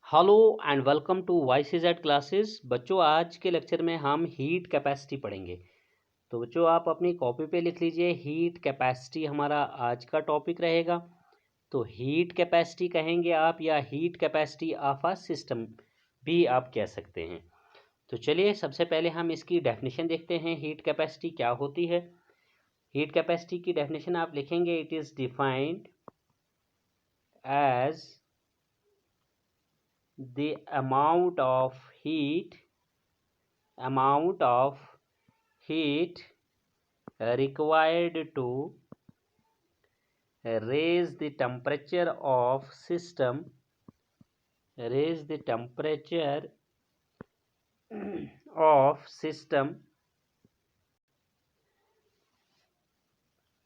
Hello and welcome to YCZ classes. बच्चों, आज के लेक्चर में हम हीट कैपेसिटी पढ़ेंगे। तो बच्चों, आप अपनी कॉपी पे लिख लीजिए, हीट कैपेसिटी हमारा आज का टॉपिक रहेगा। तो हीट कैपेसिटी कहेंगे आप, या heat capacity of a system भी आप कह सकते हैं। तो चलिए, सबसे पहले हम इसकी डेफिनेशन देखते हैं, हीट कैपेसिटी क्या होती है। हीट कैपेसिटी की डेफिनेशन आप लिखेंगे, it is defined as the amount of heat required to raise the temperature of system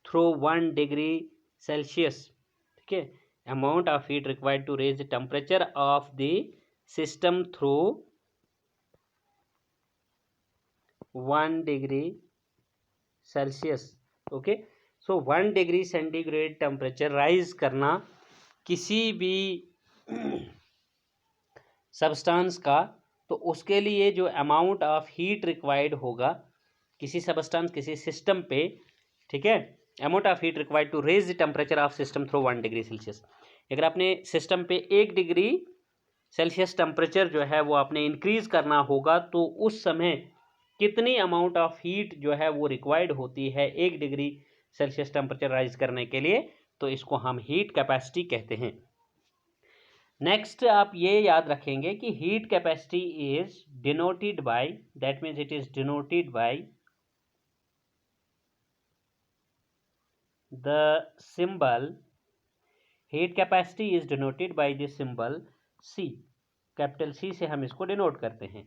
through 1 degree Celsius. ठीक है, amount of heat required to raise the temperature of the system through 1 degree Celsius. Okay, so 1 degree centigrade temperature rise करना किसी भी substance का, तो उसके लिए जो अमाउंट ऑफ हीट रिक्वायर्ड होगा किसी सब्सटेंस किसी सिस्टम पे, ठीक है, amount of heat required to raise the temperature of system through 1 degree Celsius. अगर आपने सिस्टम पे 1 डिग्री सेल्सियस टेम्परेचर जो है वो आपने इंक्रीज करना होगा, तो उस समय कितनी अमाउंट ऑफ हीट जो है वो रिक्वायर्ड होती है 1 डिग्री सेल्सियस टेम्परेचर राइज करने के लिए, तो इसको हम हीट कैपेसिटी कहते हैं। नेक्स्ट आप ये याद रखेंगे कि heat capacity is denoted by, that means it is denoted by the symbol, heat capacity is denoted by the symbol C, capital C से हम इसको डिनोट करते हैं।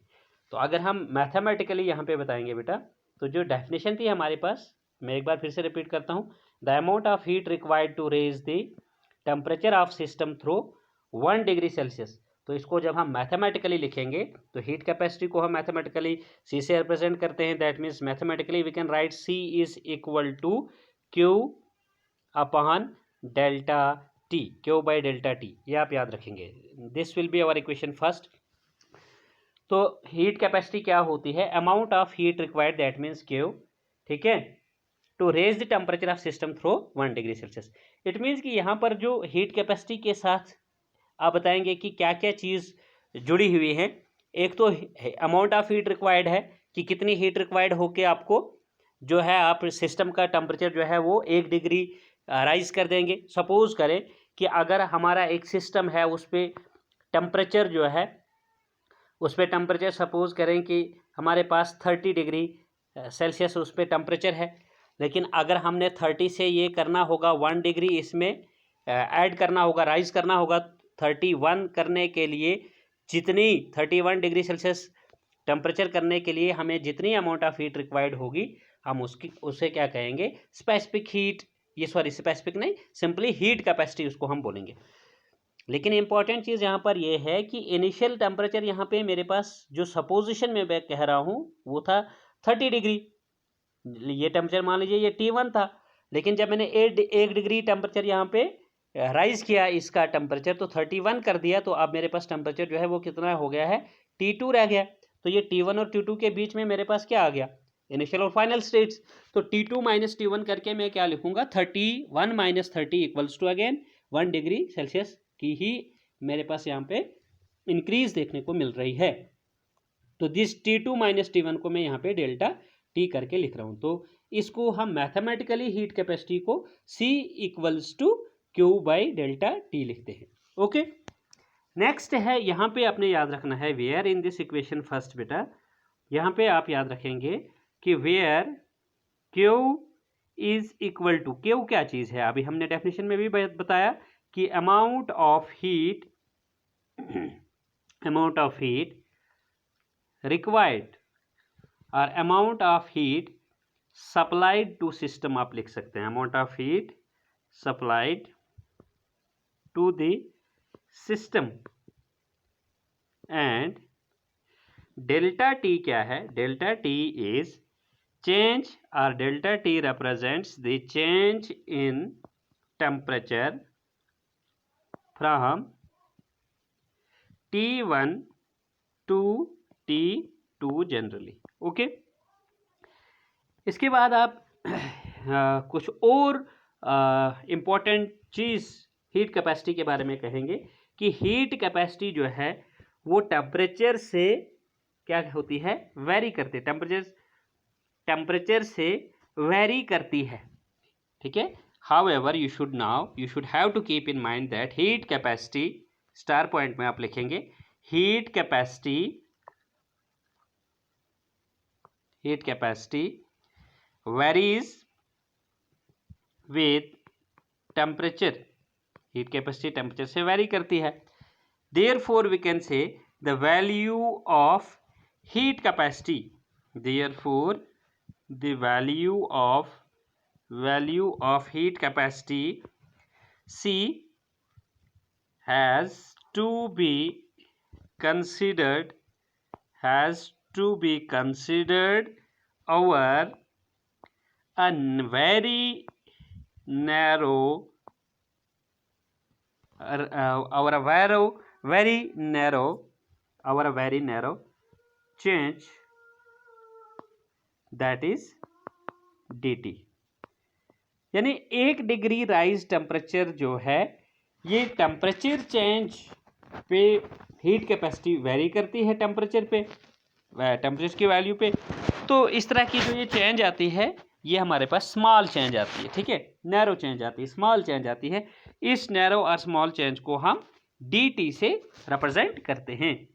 तो अगर हम मैथमेटिकली यहाँ पे बताएंगे बेटा, तो जो डेफिनेशन थी हमारे पास, मैं एक बार फिर से रिपीट करता हूँ, the amount of heat required to raise the temperature of system through 1 degree Celsius. तो इसको जब हम मैथमेटिकली लिखेंगे, तो हीट कैपेसिटी को हम मैथमेटिकली C से रिप्रेजेंट करते हैं, that means mathematically we can write C is equal to Q upon delta T, Q by delta T, ये आप याद रखेंगे। This will be our equation first. तो हीट कैपेसिटी क्या होती है, amount of heat required, that means Q, ठीक है, to raise the temperature of system through 1 degree Celsius. It means कि यहाँ पर जो हीट कैपेसिटी के साथ आप बताएंगे कि क्या क्या चीज़ जुड़ी हुई है। एक तो अमाउंट ऑफ हीट रिक्वायर्ड है कि कितनी हीट रिक्वायर्ड होके आपको जो है आप सिस्टम का टेम्परेचर जो है वो 1 डिग्री राइज कर देंगे। सपोज करें कि अगर हमारा एक सिस्टम है, उस पर टेम्परेचर जो है, उस पर टेम्परेचर सपोज करें कि हमारे पास 30 डिग्री सेल्सियस उस पर टेम्परेचर है, लेकिन अगर हमने 30 से ये करना होगा 1 डिग्री इसमें ऐड करना होगा, राइज करना होगा 31 करने के लिए, जितनी 31 डिग्री सेल्सियस टेम्परेचर करने के लिए हमें जितनी अमाउंट ऑफ हीट रिक्वायर्ड होगी, हम उसे क्या कहेंगे, स्पेसिफिक हीट, ये सॉरी स्पेसिफिक नहीं, सिंपली हीट कैपेसिटी उसको हम बोलेंगे। लेकिन इंपॉर्टेंट चीज़ यहाँ पर यह है कि इनिशियल टेम्परेचर यहाँ पे मेरे पास जो सपोजिशन में मैं कह रहा हूँ वो था 30 डिग्री, ये टेम्परेचर मान लीजिए ये T1 था, लेकिन जब मैंने 1 डिग्री टेम्परेचर यहाँ पे राइज किया इसका टेम्परेचर, तो 31 कर दिया, तो अब मेरे पास टेम्परेचर जो है वो कितना हो गया है, T2 रह गया। तो ये T1 और T2 के बीच में मेरे पास क्या आ गया, इनिशियल और फाइनल स्टेट्स। तो T2 माइनस T1 करके मैं क्या लिखूंगा, 31 minus 30 equals to again 1 degree Celsius की ही मेरे पास यहाँ पे इंक्रीज देखने को मिल रही है। तो दिस T2 माइनस T1 को मैं यहाँ पे डेल्टा T करके लिख रहा हूँ। तो इसको हम मैथमेटिकली हीट कैपेसिटी को C equals to Q by delta T लिखते हैं। ओके, नेक्स्ट है, यहाँ पे आपने याद रखना है where in this equation first बेटा, यहाँ पे आप याद रखेंगे कि where Q is equal to, Q क्या चीज़ है, अभी हमने डेफिनेशन में भी बताया कि अमाउंट ऑफ हीट रिक्वायर्ड और amount of heat supplied to system, आप लिख सकते हैं amount of heat supplied to the system. And delta T क्या है, डेल्टा टी इज चेंज, और delta T represents the change in temperature from T1 to T2 generally. Okay, इसके बाद आप कुछ और इम्पोर्टेंट चीज़ हीट कैपेसिटी के बारे में कहेंगे कि हीट कैपेसिटी जो है वो टेम्परेचर से क्या होती है, वेरी करती है, टेम्परेचर से वेरी करती है। ठीक है, however you should have to keep in mind that heat capacity, star point में आप लिखेंगे heat capacity varies with temperature। heat capacity temperature से वेरी करती है। therefore we can say the value of heat capacity, therefore the value of heat capacity C has to be considered over a very narrow change, that is dt। यानी 1 degree rise temperature जो है ये temperature change पे heat capacity very करती है, temperature की value पे। तो इस तरह की जो ये चेंज आती है ये हमारे पास स्मॉल चेंज आती है। ठीक है, नैरो चेंज आती है, स्मॉल चेंज आती है। इस नैरो और स्मॉल चेंज को हम dt से रिप्रेजेंट करते हैं।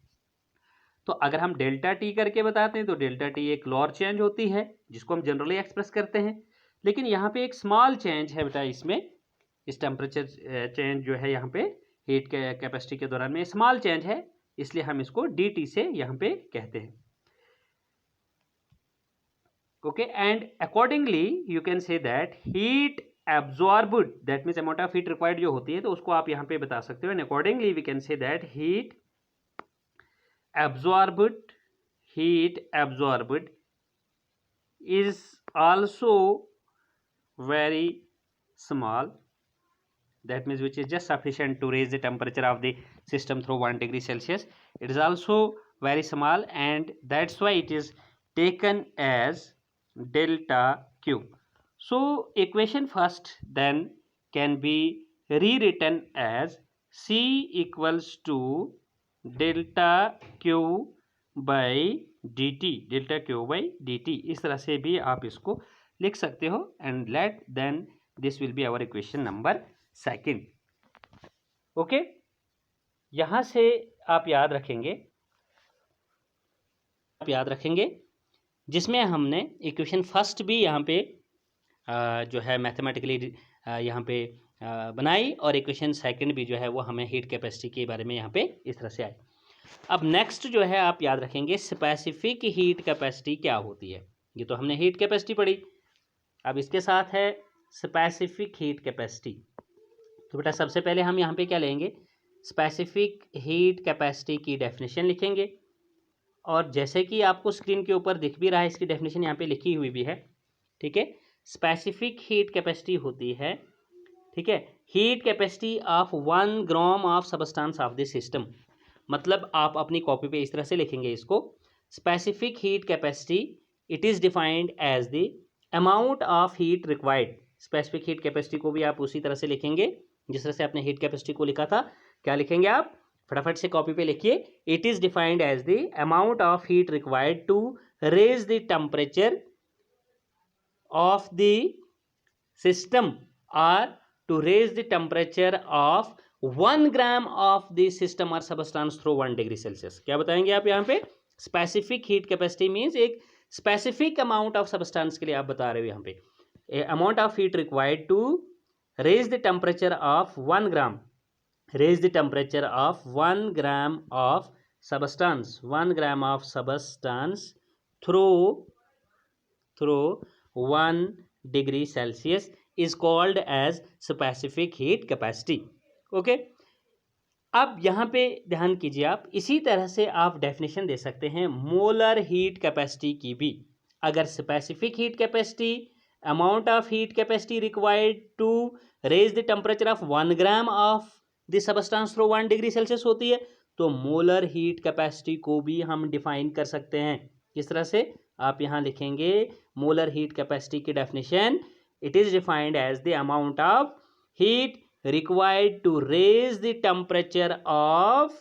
तो अगर हम डेल्टा टी करके बताते हैं तो डेल्टा टी एक लोअर चेंज होती है जिसको हम जनरली एक्सप्रेस करते हैं, लेकिन यहाँ पे एक स्मॉल चेंज है बेटा, इसमें इस टेम्परेचर चेंज जो है यहाँ पे हीट कैपेसिटी के दौरान में स्मॉल चेंज है, इसलिए हम इसको dt से यहाँ पे कहते हैं। Okay, and accordingly you can say that heat absorbed, that means amount of heat required जो होती है तो उसको आप यहाँ पे बता सकते हो। And accordingly we can say that heat absorbed is also very small, that means which is just sufficient to raise the temperature of the system through 1 degree Celsius. It is also very small and that's why it is taken as delta Q. So equation first then can be rewritten as C equals to delta Q by dt, इस तरह से भी आप इसको लिख सकते हो। And let then this will be our equation number 2। Okay, यहां से आप याद रखेंगे जिसमें हमने इक्वेशन फर्स्ट भी यहाँ पे जो है मैथमेटिकली यहाँ पे बनाई और इक्वेशन सेकंड भी जो है वो हमें हीट कैपेसिटी के बारे में यहाँ पे इस तरह से आई। अब नेक्स्ट जो है आप याद रखेंगे स्पेसिफिक हीट कैपेसिटी क्या होती है। ये तो हमने हीट कैपेसिटी पढ़ी, अब इसके साथ है स्पेसिफिक हीट कैपेसिटी। तो बेटा सबसे पहले हम यहाँ पे क्या लेंगे, स्पेसिफिक हीट कैपेसिटी की डेफिनेशन लिखेंगे और जैसे कि आपको स्क्रीन के ऊपर दिख भी रहा है इसकी डेफिनेशन यहाँ पे लिखी हुई भी है। ठीक है, स्पेसिफिक हीट कैपेसिटी होती है, ठीक है, heat capacity of 1 gram of substance of the system. मतलब आप अपनी कॉपी पे इस तरह से लिखेंगे इसको, specific heat capacity it is defined as the amount of heat required. Specific heat capacity को भी आप उसी तरह से लिखेंगे जिस तरह से आपने हीट कैपेसिटी को लिखा था। क्या लिखेंगे आप, फटाफट से कॉपी पे लिखिए, it is defined as the amount of heat required to raise the temperature of the system और to raise the temperature of 1 gram of the system or substance through 1 degree Celsius। क्या बताएंगे आप यहाँ पे, specific heat capacity means एक specific amount of substance के लिए आप बता रहे हो यहाँ पे amount of heat required to raise the temperature of 1 gram, raise the temperature of 1 gram of substance, 1 gram of substance through 1 degree Celsius is called as specific heat capacity। Okay, अब यहाँ पे ध्यान कीजिए आप, इसी तरह से आप डेफिनेशन दे सकते हैं मोलर हीट कैपेसिटी की भी। अगर specific heat capacity amount of heat capacity required to raise the temperature of 1 gram of the substance through 1 degree Celsius होती है तो मोलर हीट कैपेसिटी को भी हम डिफाइन कर सकते हैं। किस तरह से? आप यहाँ लिखेंगे मोलर हीट कैपेसिटी की definition, it is defined as the amount of heat required to raise the temperature of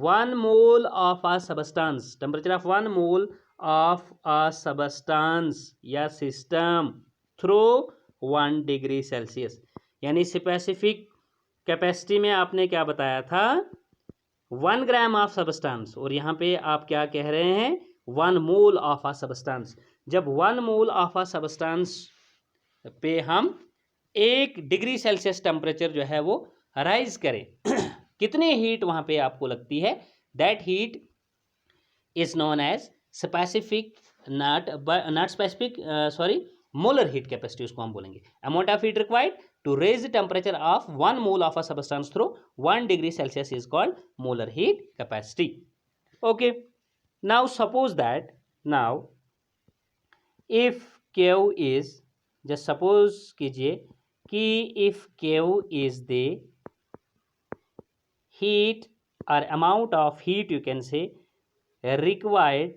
1 mole of a substance, temperature of 1 mole of a substance या सिस्टम थ्रू 1 डिग्री सेल्सियस। यानी specific capacity में आपने क्या बताया था? 1 gram of substance, और यहाँ पे आप क्या कह रहे हैं? 1 मोल ऑफ अ सबस्टेंस। जब 1 मोल ऑफ अ सबस्टेंस पे हम 1 डिग्री सेल्सियस टेम्परेचर जो है वो राइज करें कितनी हीट वहां पे आपको लगती है? That heat is known as specific, not specific, molar heat capacity उसको हम बोलेंगे। Amount of heat required to raise the temperature of 1 mole of a substance through 1 degree Celsius is called molar heat capacity. Okay, now suppose that, now if Q is, just suppose कीजिए कि if Q is the heat or amount of heat you can say required,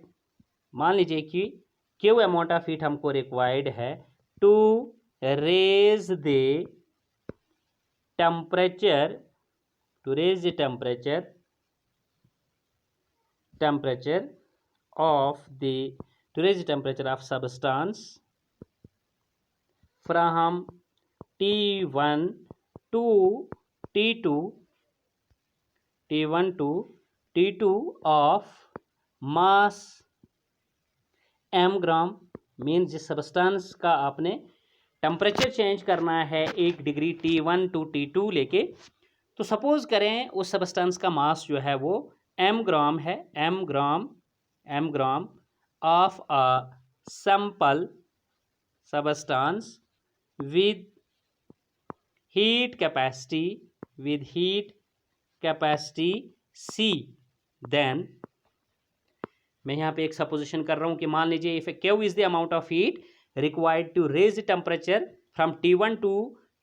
मान लीजिए कि Q amount of heat हमको required है to raise the temperature, to raise the temperature of the, to raise the temperature of substance from T1 to T2, T1 to T2 of mass m gram, means जिस substance का आपने temperature change करना है 1 degree T1 to T2 लेके, तो suppose करें उस substance का मास जो है वो m ग्राम है, m gram of a sample substance with heat capacity C, then मैं यहाँ पे एक सपोजिशन कर रहा हूँ कि मान लीजिए if Q is the amount of heat required to raise the temperature from T1 to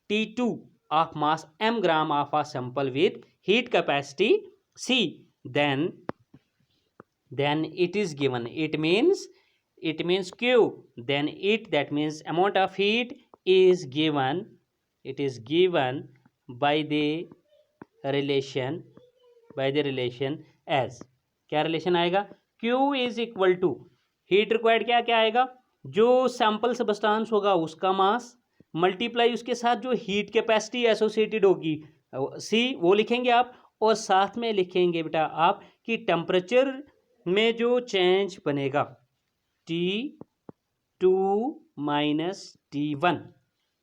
T2 of mass m gram of a sample with heat capacity C, then it is given, it means Q, then that means amount of heat is given, it is given by the relation as, क्या relation आएगा? Q is equal to heat required, क्या आएगा? जो sample substance होगा उसका मास multiply उसके साथ जो हीट कैपेसिटी एसोसिएटेड होगी C, वो लिखेंगे आप, और साथ में लिखेंगे बेटा आप कि टेम्परेचर में जो चेंज बनेगा T2 minus T1,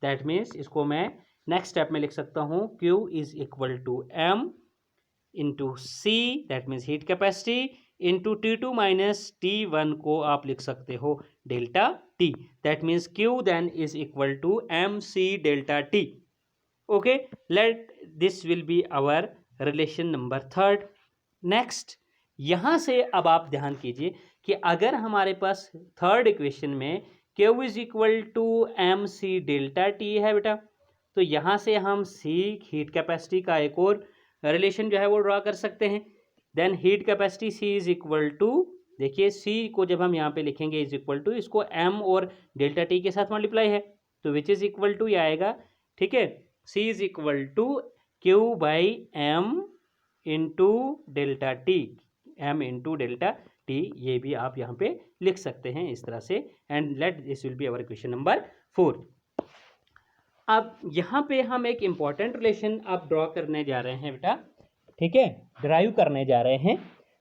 that means इसको मैं नेक्स्ट स्टेप में लिख सकता हूँ Q is equal to M into C, that means heat capacity, into T2 minus T1 को आप लिख सकते हो delta T, that means Q then is equal to MC delta T. Okay, let this will be our relation number 3. Next, यहाँ से अब आप ध्यान कीजिए कि अगर हमारे पास थर्ड इक्वेशन में Q is equal to MC delta T है बेटा, तो यहाँ से हम C हीट कैपेसिटी का एक और रिलेशन जो है वो ड्रा कर सकते हैं. Then heat capacity C is equal to, देखिए C को जब हम यहाँ पे लिखेंगे इज इक्वल टू, इसको M और डेल्टा T के साथ मल्टीप्लाई है तो विच इज इक्वल टू ये आएगा. ठीक है, C is equal to Q by M into delta T, M into delta T, ये भी आप यहाँ पे लिख सकते हैं इस तरह से. And let this will be our question number 4. अब यहाँ पे हम एक इम्पॉर्टेंट रिलेशन आप ड्रॉ करने जा रहे हैं बेटा, ठीक है, ड्राइव करने जा रहे हैं.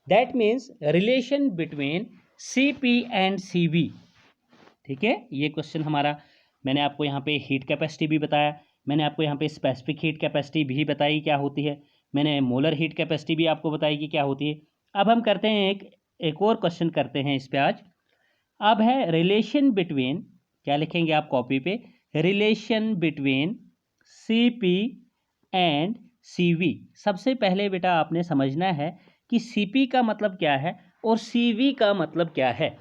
That means relation between CP and CV. ठीक है, ये क्वेश्चन हमारा, मैंने आपको यहाँ पे हीट कैपेसिटी भी बताया, मैंने आपको यहाँ पे स्पेसिफिक हीट कैपेसिटी भी बताई क्या होती है, मैंने मोलर हीट कैपेसिटी भी आपको बताई कि क्या होती है. अब हम करते हैं एक और क्वेश्चन करते हैं इस पे आज. अब है रिलेशन बिटवीन, क्या लिखेंगे आप कॉपी पे, relation between CP and CV. सबसे पहले बेटा आपने समझना है कि CP का मतलब क्या है और CV का मतलब क्या है.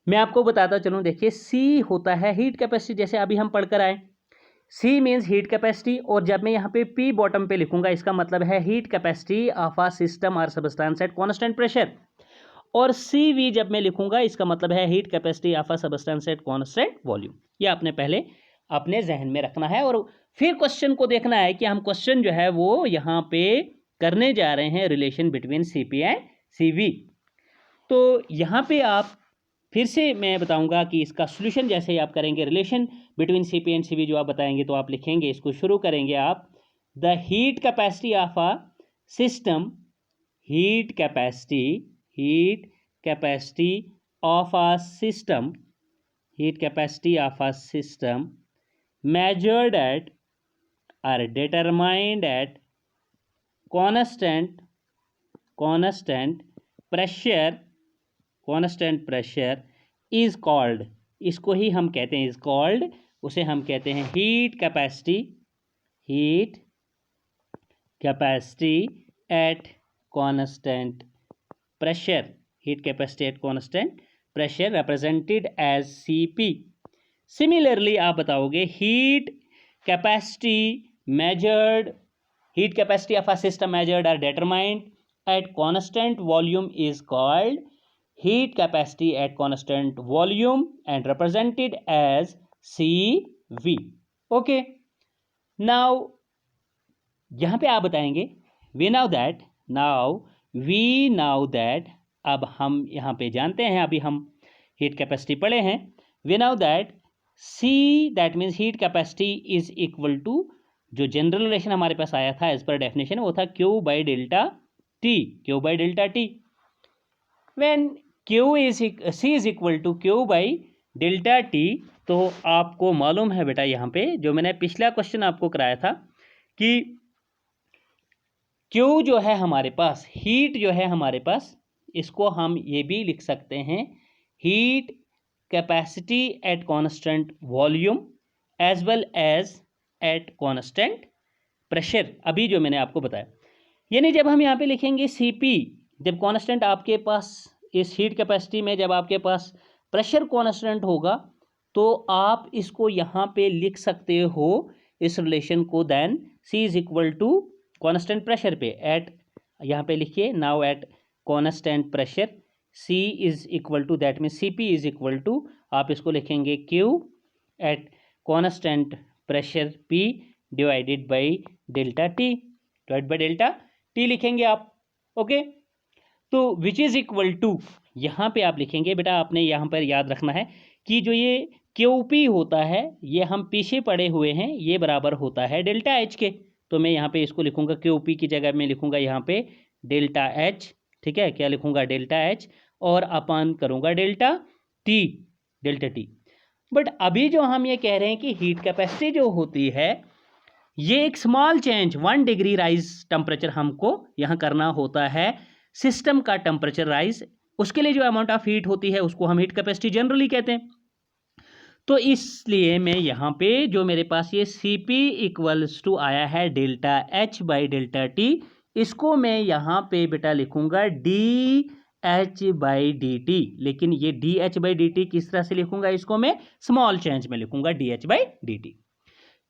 मैं आपको बताता चलूं, देखिए C होता है हीट कैपेसिटी, जैसे अभी हम पढ़कर आए. सी मीन्स हीट कैपेसिटी, और जब मैं यहाँ पे पी बॉटम पे लिखूंगा इसका मतलब है heat capacity of a system और सबस्टेंस एट कांस्टेंट प्रेशर, और सी वी जब मैं लिखूंगा इसका मतलब है heat capacity of a substance eight constant volume. ये आपने पहले अपने जहन में रखना है, और फिर क्वेश्चन को देखना है कि हम क्वेश्चन जो है वो यहाँ पे करने जा रहे हैं relation between C P and C V. तो यहाँ पे आप फिर से मैं बताऊंगा कि इसका सॉल्यूशन जैसे ही आप करेंगे relation between C P and C V जो आप बताएंगे, तो आप लिखेंगे, इसको शुरू करेंगे आप, the heat capacity of a system, heat capacity of a system, heat capacity of a system measured at or determined at constant pressure is called, इसको ही हम कहते हैं is called, उसे हम कहते हैं heat capacity at constant pressure, heat capacity at constant pressure represented as Cp। Similarly आप बताओगे heat capacity of a system measured और determined at constant volume is called heat capacity at constant volume and represented as CV। Okay, now यहां पे आप बताएंगे we now that, अब हम यहां पे जानते हैं, अभी हम हीट कैपेसिटी पढ़े हैं, we now that C, that means heat capacity is equal to, जो जनरल रिलेशन हमारे पास आया था एज पर डेफिनेशन वो था Q by delta T. When C is equal to Q by delta T, तो आपको मालूम है बेटा यहाँ पे जो मैंने पिछला क्वेश्चन आपको कराया था कि Q जो है हमारे पास, हीट जो है हमारे पास, इसको हम ये भी लिख सकते हैं heat capacity at constant volume as well as at constant pressure, अभी जो मैंने आपको बताया। यानी जब हम यहाँ पे लिखेंगे Cp, जब कांस्टेंट आपके पास इस हीट कैपेसिटी में जब आपके पास प्रेशर कांस्टेंट होगा, तो आप इसको यहाँ पे लिख सकते हो इस रिलेशन को, then C is equal to constant pressure पे एट, यहाँ पे लिखिए now at constant pressure C is equal to, that mean Cp is equal to, आप इसको लिखेंगे Q at constant pressure P divided by delta T लिखेंगे आप। Okay, तो विच इज इक्वल टू, यहाँ पे आप लिखेंगे बेटा, आपने यहाँ पर याद रखना है कि जो ये QP होता है, ये हम पीछे पड़े हुए हैं, ये बराबर होता है डेल्टा H के, तो मैं यहाँ पे इसको लिखूंगा QP की जगह में लिखूंगा यहाँ पे डेल्टा H, ठीक है, क्या लिखूंगा डेल्टा H, और अपान करूंगा डेल्टा टी। बट अभी जो हम ये कह रहे हैं कि हीट कैपेसिटी जो होती है, ये एक small change 1 degree rise temperature हमको यहाँ करना होता है, सिस्टम का टेम्परेचर राइज, उसके लिए जो अमाउंट ऑफ हीट होती है उसको हम हीट कैपेसिटी जनरली कहते हैं। तो इसलिए मैं यहाँ पे जो मेरे पास ये Cp इक्वल्स टू आया है delta H by delta T, इसको मैं यहाँ पे बेटा लिखूंगा DH बाई dt, लेकिन ये DH बाई dt किस तरह से लिखूंगा, इसको मैं स्मॉल चेंज में लिखूंगा DH बाई dt।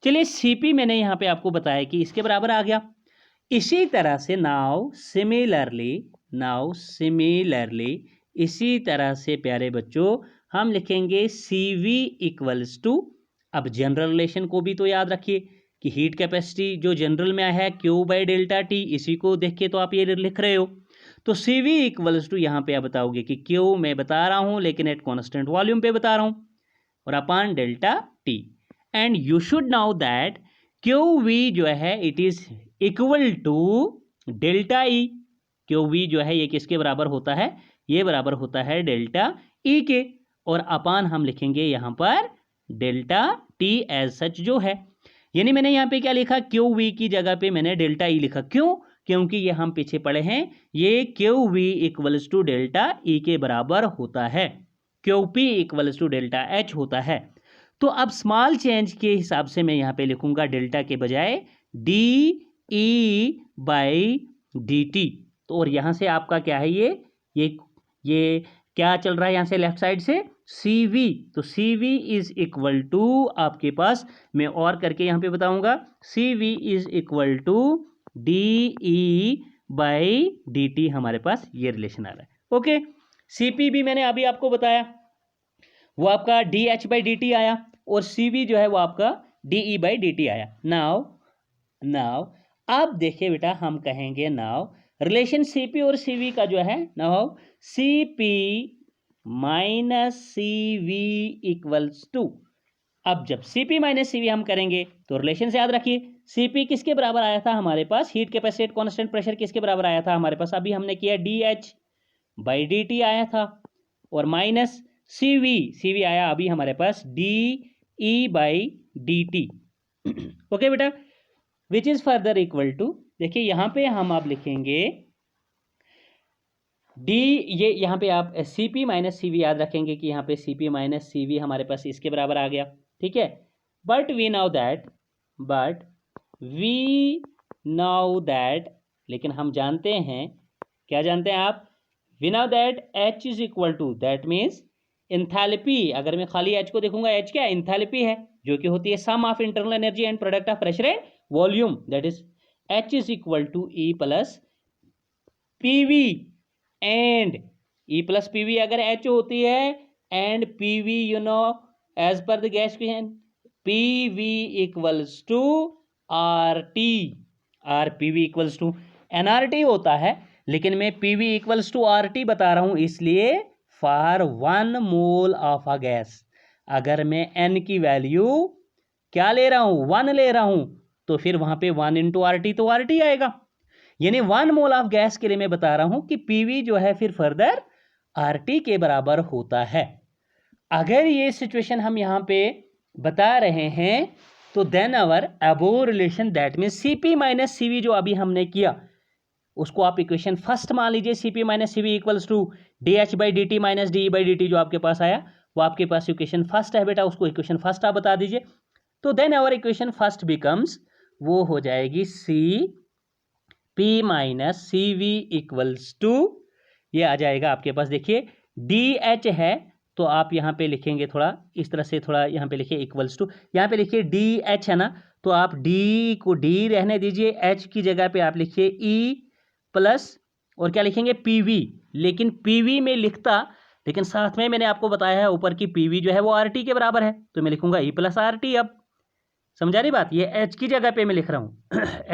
चलिए Cp मैंने यहाँ पे आपको बताया कि इसके बराबर आ गया। इसी तरह से नाउ सिमिलरली इसी तरह से प्यारे बच्चों हम लिखेंगे CV इक्वल्स टू, अब जनरल रिलेशन को भी तो याद रखिए कि हीट कैपेसिटी जो जनरल में है Q बाई डेल्टा टी, इसी को देख के तो आप ये लिख रहे हो, तो CV इक्वल्स टू यहाँ पे आप बताओगे कि Q मैं बता रहा हूँ लेकिन एट कॉन्स्टेंट वॉल्यूम पे बता रहा हूँ, और upon delta T, and you should know that QV जो है it is equal to delta E. QV जो है ये किसके बराबर होता है, ये बराबर होता है डेल्टा ई के, और अपान हम लिखेंगे यहाँ पर डेल्टा टी एज सच जो है। यानी मैंने यहाँ पे क्या लिखा, QV की जगह पे मैंने डेल्टा ई लिखा, क्यों, क्योंकि ये हम पीछे पड़े हैं, ये QV equals to delta E के बराबर होता है, QP equals to delta H होता है। तो अब स्मॉल चेंज के हिसाब से मैं यहाँ पे लिखूंगा डेल्टा के बजाय DE बाई dt, तो और यहाँ से आपका क्या है, ये क्या चल रहा है, यहाँ से लेफ्ट साइड से CV, तो CV इज इक्वल टू आपके पास, मैं और करके यहाँ पे बताऊंगा, CV is equal to DE/DT, हमारे पास ये रिलेशन आ रहा है। ओके, CP भी मैंने अभी आपको बताया, वो आपका DH/DT आया, और CV जो है वो आपका DE/DT आया। नाउ अब देखिए बेटा, हम कहेंगे नाउ रिलेशन CP और CV का जो है, now CP minus CV equals to, अब जब CP माइनस CV हम करेंगे तो रिलेशन से याद रखिए, CP किसके बराबर आया था हमारे पास, heat capacity at constant pressure किसके बराबर आया था हमारे पास, अभी हमने किया DH/DT आया था, और माइनस CV आया अभी हमारे पास DE/DT। ओके बेटा, which is further equal to, देखिए यहां पे हम आप लिखेंगे डी, ये यहाँ पे आप CP माइनस CV याद रखेंगे कि यहाँ पे CP माइनस CV हमारे पास इसके बराबर आ गया, ठीक है। बट वी नाउ दैट, लेकिन हम जानते हैं, क्या जानते हैं आप, we now that H is equal to, that means enthalpy, अगर मैं खाली H को देखूंगा, H क्या है, इंथैल्पी है, जो कि होती है sum of internal energy and product of pressure and volume, that is H is equal to E plus PV, and E plus PV अगर H होती है, and PV you know as per the gas equation, PV equals to RT, PV equals to nRT होता है, लेकिन मैं PV equals to RT बता रहा हूं, इसलिए for 1 mole of a gas, अगर मैं N की वैल्यू क्या ले रहा हूं, 1 ले रहा हूं, तो फिर वहां पे 1 इंटू RT, तो RT आएगा, यानी 1 मोल ऑफ गैस के लिए मैं बता रहा हूं कि PV जो है फिर फर्दर RT के बराबर होता है। अगर ये सिचुएशन हम यहां पे बता रहे हैं, तो then our above relation, that mean CP minus CV जो अभी हमने किया, उसको आप इक्वेशन फर्स्ट मान लीजिए, CP minus CV equals to DH/DT minus DE/DT, जो आपके पास आया वो आपके पास इक्वेशन फर्स्ट है बेटा, उसको इक्वेशन फर्स्ट आप बता दीजिए। तो then our equation first becomes, वो हो जाएगी CP minus CV equals to, ये आ जाएगा आपके पास, देखिए DH है, तो आप यहाँ पे लिखेंगे थोड़ा इस तरह से, थोड़ा यहाँ पे लिखिए इक्वल्स टू, यहाँ पे लिखिए DH है ना, तो आप D को D रहने दीजिए, H की जगह पे आप लिखिए E प्लस, और क्या लिखेंगे PV, लेकिन PV में लिखता, लेकिन साथ में मैंने आपको बताया है ऊपर की PV जो है वो RT के बराबर है, तो मैं लिखूंगा E प्लस RT। अब समझा रही बात, ये H की जगह पे मैं लिख रहा हूँ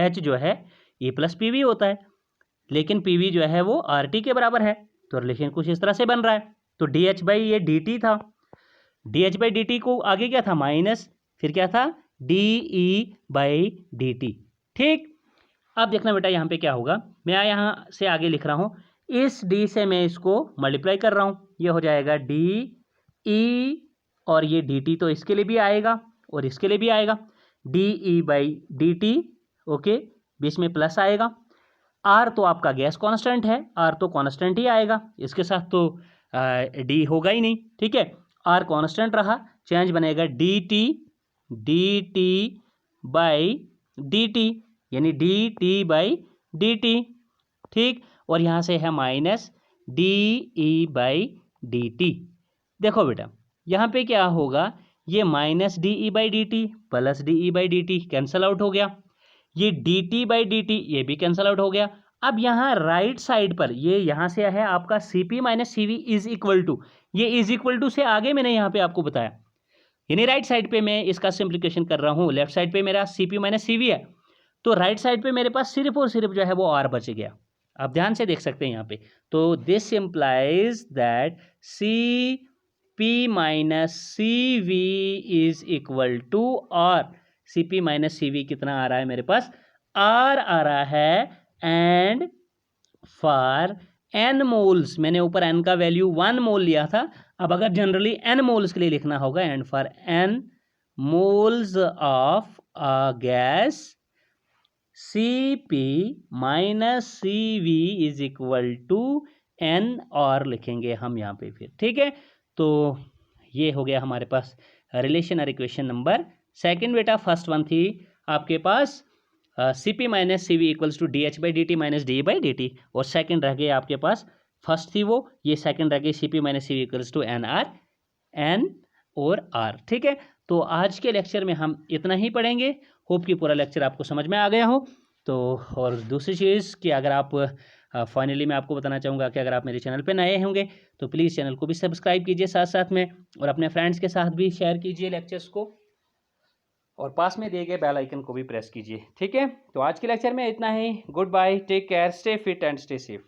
H जो है E प्लस PV होता है, लेकिन PV जो है वो RT के बराबर है, तो रिलेशन कुछ इस तरह से बन रहा है। तो DH बाई ये DT था, DH/DT को आगे क्या था माइनस, फिर क्या था DE/DT, ठीक। अब देखना बेटा यहाँ पे क्या होगा, मैं यहाँ से आगे लिख रहा हूँ, इस D से मैं इसको मल्टीप्लाई कर रहा हूँ, ये हो जाएगा DE, और ये DT तो इसके लिए भी आएगा और इसके लिए भी आएगा, DE/DT, ओके, बीच में प्लस आएगा, R तो आपका गैस कांस्टेंट है, R तो कांस्टेंट ही आएगा, इसके साथ तो D होगा ही नहीं, ठीक है, R कांस्टेंट रहा, चेंज बनेगा DT/DT, यानी DT/DT, ठीक, और यहाँ से है माइनस DE/DT। देखो बेटा यहाँ पे क्या होगा, ये minus DE/DT plus DE/DT cancel out हो गया, ये DT/DT ये भी कैंसल आउट हो गया। अब यहाँ राइट साइड पर ये यहाँ से है आपका CP minus CV is equal to, ये इज इक्वल टू से आगे मैंने यहाँ पे आपको बताया, यानी राइट साइड पे मैं इसका सिंप्लीकेशन कर रहा हूँ, लेफ्ट साइड पे मेरा CP माइनस CV है, तो राइट साइड पे मेरे पास सिर्फ और सिर्फ जो है वो R बच गया, आप ध्यान से देख सकते हैं यहाँ पे। तो this implies that CP minus CV is equal to R, CP minus CV कितना आ रहा है मेरे पास, R आ रहा है, एंड फॉर N मोल्स, मैंने ऊपर N का वैल्यू 1 मोल लिया था, अब अगर जनरली N मोल्स के लिए लिखना होगा, and for N moles of a gas CP minus CV is equal to N, और लिखेंगे हम यहाँ पे फिर, ठीक है। तो ये हो गया हमारे पास रिलेशन और इक्वेशन नंबर सेकंड बेटा। फर्स्ट वन थी आपके पास CP minus CV equals to DH/DT minus DE/DT, और सेकंड रह गई आपके पास, फर्स्ट थी वो, ये सेकंड रह गई CP minus CV equals to NR N और आर। ठीक है, तो आज के लेक्चर में हम इतना ही पढ़ेंगे। होप कि पूरा लेक्चर आपको समझ में आ गया हो। तो और दूसरी चीज़ कि अगर आप फाइनली मैं आपको बताना चाहूँगा कि अगर आप मेरे चैनल पे नए होंगे तो प्लीज़ चैनल को भी सब्सक्राइब कीजिए साथ साथ में, और अपने फ्रेंड्स के साथ भी शेयर कीजिए लेक्चर्स को, और पास में दिए गए बेल आइकन को भी प्रेस कीजिए। ठीक है, तो आज के लेक्चर में इतना ही। Good bye, take care, stay fit and stay safe.